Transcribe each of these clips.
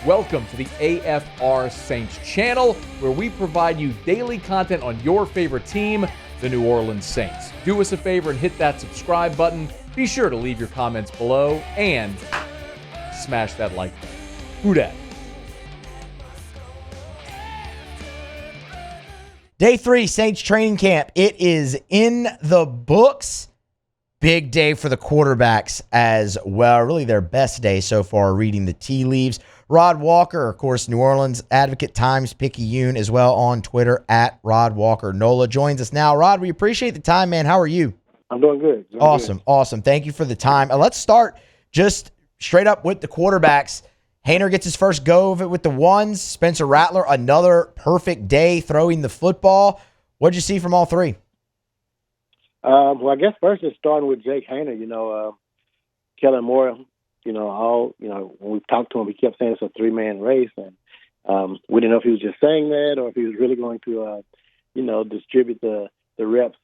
Welcome to the AFR Saints channel, where we provide you daily content on your favorite team, the New Orleans Saints. Do us a favor and hit that subscribe button. Be sure to leave your comments below and smash that like button. Who dat? Day 3, Saints training camp. It is in the books. Big day for the quarterbacks as well. Really their best day so far, reading the tea leaves. Rod Walker, of course, New Orleans advocate, Times-Picayune, as well on Twitter, at Rod Walker Nola, joins us now. Rod, we appreciate the time, man. How are you? I'm doing good. Awesome. Thank you for the time. Let's start just straight up with the quarterbacks. Haener gets his first go of it with the ones. Spencer Rattler, another perfect day throwing the football. What'd you see from all three? Well, I guess first it's starting with Jake Haener. Kellen Moore, when we talked to him, he kept saying it's a three-man race, and we didn't know if he was just saying that or if he was really going to, distribute the reps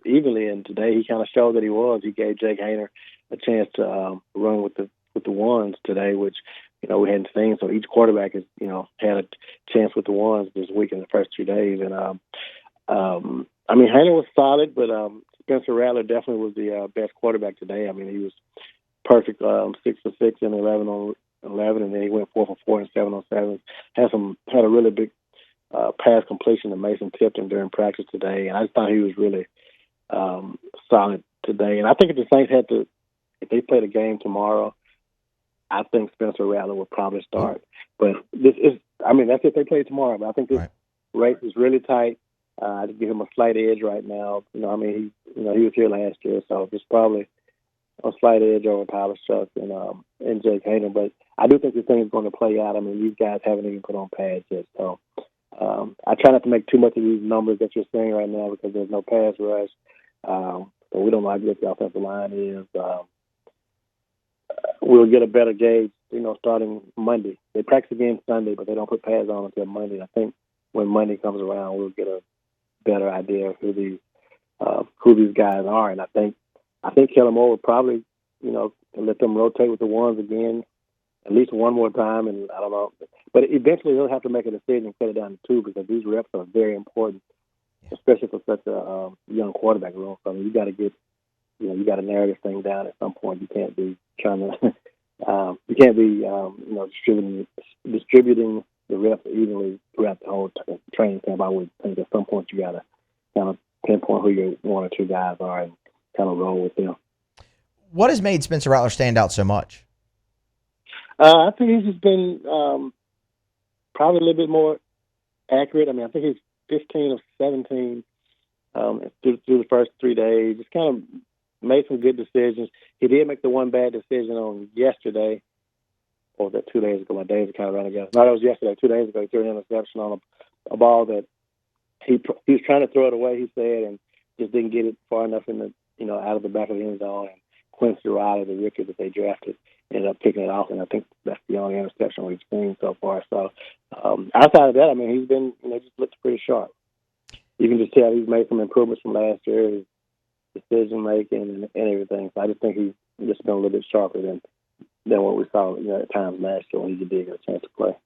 evenly. And today he kind of showed that he was. He gave Jake Haener a chance to run with the ones today, which we hadn't seen. So each quarterback has had a chance with the ones this week in the first 2 days. And Haener was solid, but Spencer Rattler definitely was the best quarterback today. I mean, he was perfect, 6 for 6 and 11 on 11, and then he went 4 for 4 and 7 on 7. Had a really big pass completion to Mason Tipton during practice today, and I just thought he was really solid today. And I think if the Saints if they played a game tomorrow, I think Spencer Rattler would probably start. But that's if they play tomorrow. But I think this race is really tight. I just give him a slight edge right now. He was here last year, so it's probably a slight edge over Tyler Shucks and Jake Haener. But I do think this thing is going to play out. I mean, these guys haven't even put on pads yet, so I try not to make too much of these numbers that you're seeing right now because there's no pass rush. So we don't know how good the offensive line is. We'll get a better gauge, starting Monday. They practice again Sunday, but they don't put pads on until Monday. I think when Monday comes around, we'll get a better idea of who these guys are. And I think Kellen Moore will probably, let them rotate with the ones again at least one more time. And I don't know, but eventually he'll have to make a decision and cut it down to 2 because these reps are very important, especially for such a young quarterback role. So you got to get, you got to narrow this thing down at some point. You can't be distributing the reps evenly throughout the whole training camp. I would think at some point you got to kind of pinpoint who your 1 or 2 guys are and kind of roll with them. What has made Spencer Rattler stand out so much? I think he's just been probably a little bit more accurate. I mean, I think he's 15 of 17 through the first 3 days. Just kind of made some good decisions. He did make the one bad decision on yesterday, or was that 2 days ago? My days are kind of running together. No, that was yesterday. 2 days ago, he threw an interception on a ball that he was trying to throw it away, he said, and just didn't get it far enough in the out of the back of the end zone. And Quincy Riley, the rookie that they drafted, ended up picking it off, and I think that's the only interception we've seen so far. So outside of that, he's been just looked pretty sharp. You can just tell he's made some improvements from last year, his decision making and everything. So I just think he's just been a little bit sharper than what we saw at times last year when he did get a chance to play.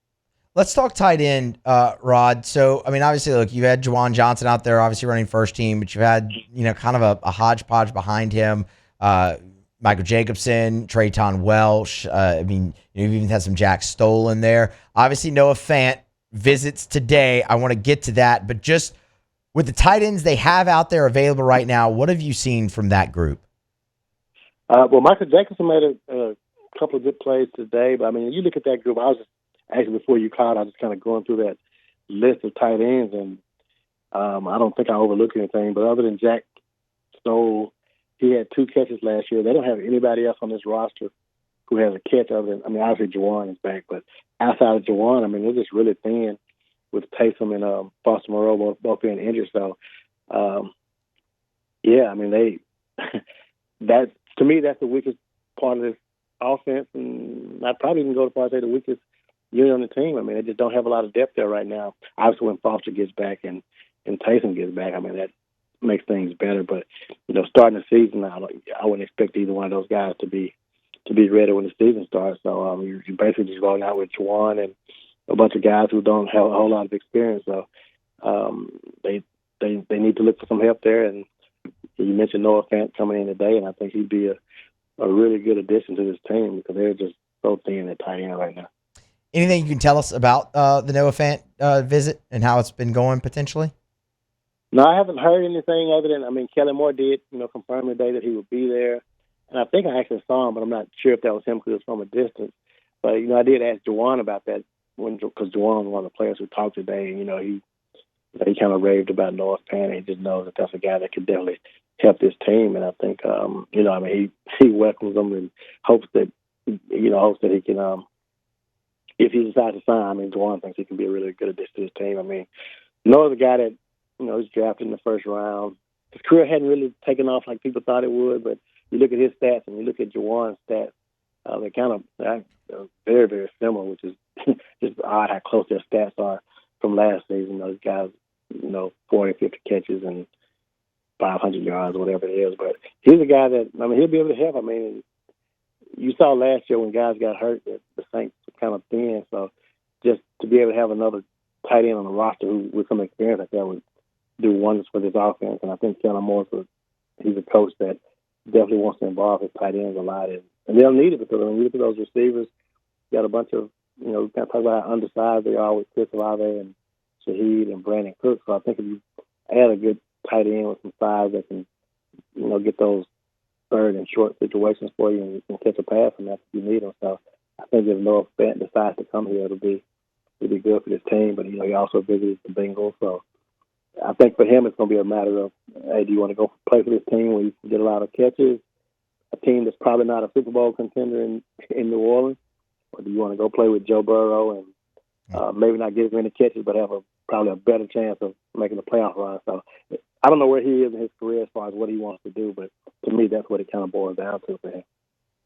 Let's talk tight end, Rod. So, obviously, look, you had Juwan Johnson out there, obviously running first team, but you've had, kind of a hodgepodge behind him. Michael Jacobson, Trayton Welsh. You've even had some Jack Stoll in there. Obviously, Noah Fant visits today. I want to get to that, but just with the tight ends they have out there available right now, what have you seen from that group? Well, Michael Jacobson made a couple of good plays today, but you look at that group. I was just actually before you called, I was just kind of going through that list of tight ends, and I don't think I overlooked anything. But other than Jack Stoll, he had 2 catches last year. They don't have anybody else on this roster who has a catch other than, obviously Juwan is back, but outside of Juwan, they're just really thin with Taysom and Foster Moreau both being injured. So, that to me that's the weakest part of this offense, and I'd probably even go to far as say the weakest unit on the team. They just don't have a lot of depth there right now. Obviously, when Foster gets back and Taysom gets back, that makes things better. But starting the season, I wouldn't expect either one of those guys to be to be ready when the season starts. So you're basically just going out with Juwan and a bunch of guys who don't have a whole lot of experience. So they need to look for some help there. And you mentioned Noah Fant coming in today, and I think he'd be a really good addition to this team because they're just so thin at tight end right now. Anything you can tell us about the Noah Fant visit and how it's been going potentially? No, I haven't heard anything other than, Kellen Moore did, confirm today that he would be there. And I think I actually saw him, but I'm not sure if that was him because it was from a distance. But, I did ask Juwan about that because Juwan was one of the players who talked today. And, he kind of raved about Noah Fant. And he just knows that that's a guy that could definitely help this team. And I think, he welcomes them and hopes that he can, if he decides to sign, Juwan thinks he can be a really good addition to his team. Noah's a guy that, he's drafted in the first round. His career hadn't really taken off like people thought it would, but you look at his stats and you look at Juwan's stats, they're very, very similar, which is just odd how close their stats are from last season. Those guys, 40, 50 catches and 500 yards, whatever it is. But he's a guy that, he'll be able to help. You saw last year when guys got hurt that the Saints were kind of thin. So just to be able to have another tight end on the roster who with some experience like that would do wonders for this offense. And I think Kellen Moore, he's a coach that definitely wants to involve his tight ends a lot. And they'll need it because when you look at those receivers, you got a bunch of, we kind of talk about how undersized they are with Chris Olave and Shaheed and Brandon Cook. So I think if you add a good tight end with some size that can, get those third and short situations for you and catch a pass, and that's what you need them. So I think if Noah Fant decides to come here, it'll be good for this team. But, he also visited the Bengals. So I think for him, it's going to be a matter of, hey, do you want to go play for this team where you can get a lot of catches, a team that's probably not a Super Bowl contender in New Orleans, or do you want to go play with Joe Burrow and maybe not get as many catches but have probably a better chance of making the playoff run? So I don't know where he is in his career as far as what he wants to do, but to me, that's what it kind of boils down to for him.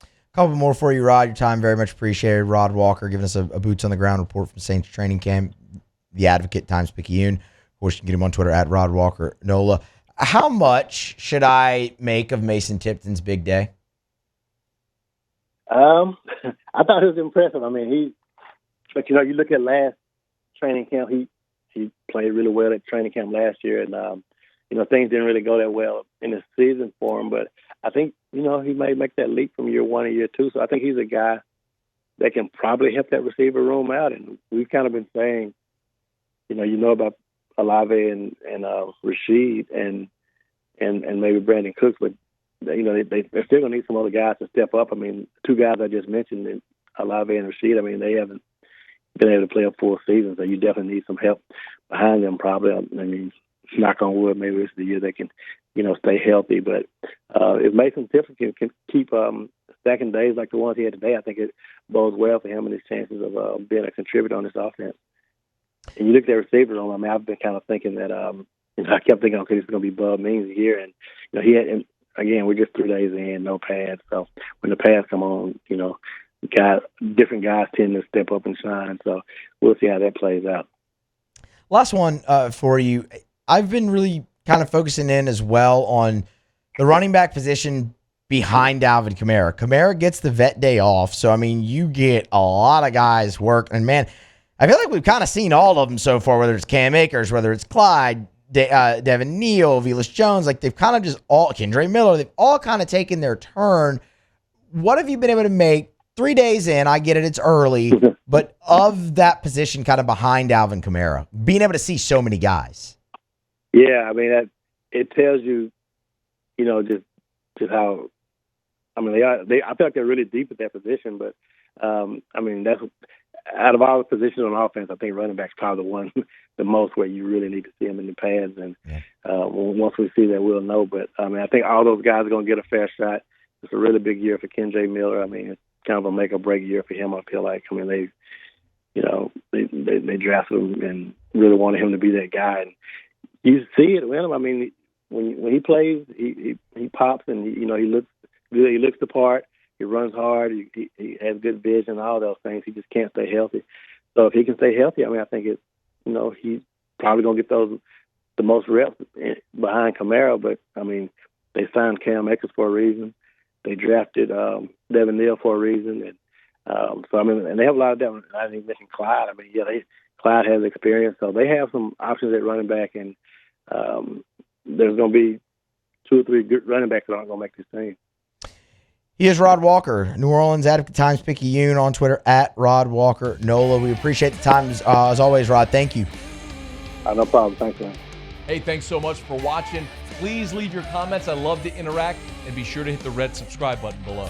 A couple more for you, Rod. Your time very much appreciated. Rod Walker giving us a boots-on-the-ground report from Saints training camp, the Advocate, Times-Picayune. Of course, you can get him on Twitter at Rod Walker Nola. How much should I make of Mason Tipton's big day? I thought it was impressive. But you look at last training camp, he played really well at training camp last year, and things didn't really go that well in the season for him. But I think he may make that leap from year one to year two. So I think he's a guy that can probably help that receiver room out. And we've kind of been saying, about Olave and Rashid and maybe Brandon Cooks, but they're still gonna need some other guys to step up. Two guys I just mentioned, Olave and Rashid. They haven't been able to play a full season, so you definitely need some help behind them. Probably, knock on wood, maybe it's the year they can, stay healthy. But if Mason Tipton can keep stacking days like the ones he had today, I think it bodes well for him and his chances of being a contributor on this offense. And you look at their receiver room. I've been kind of thinking that I kept thinking, okay, this is going to be Bub Means' year, and he had. And again, we're just 3 days in, no pads. So when the pads come on, different guys tend to step up and shine. So we'll see how that plays out. Last one for you. I've been really kind of focusing in as well on the running back position behind Alvin Kamara. Kamara gets the vet day off, so you get a lot of guys work. And man, I feel like we've kind of seen all of them so far, whether it's Cam Akers, whether it's Clyde, Devin Neal, Velus Jones, they've kind of just all, Kendre Miller, they've all kind of taken their turn. What have you been able to make 3 days in? I get it, it's early, but of that position kind of behind Alvin Kamara, being able to see so many guys. Yeah, it tells you, just how, I feel like they're really deep at that position, but, that's, out of all the positions on offense, I think running back's probably the one the most where you really need to see him in the pads. And once we see that, we'll know. But, I think all those guys are going to get a fair shot. It's a really big year for Kendre Miller. It's kind of a make-or-break year for him, I feel like. They drafted him and really wanted him to be that guy. And you see it with him. When he plays, he pops and, he looks good. He looks the part. He runs hard. He has good vision, all those things. He just can't stay healthy. So if he can stay healthy, I think it's, he's probably going to get the most reps behind Kamara. But, they signed Cam Akers for a reason. They drafted Devin Neal for a reason, and so I mean, and they have a lot of depth. I didn't even mention Clyde. I mean, yeah, Clyde has experience, so they have some options at running back, and there's going to be 2 or 3 good running backs that aren't going to make this team. He is Rod Walker, New Orleans at Times-Picayune on Twitter at Rod Walker NOLA. We appreciate the time as always, Rod. Thank you. No problem. Thanks, man. Hey, thanks so much for watching. Please leave your comments. I love to interact, and be sure to hit the red subscribe button below.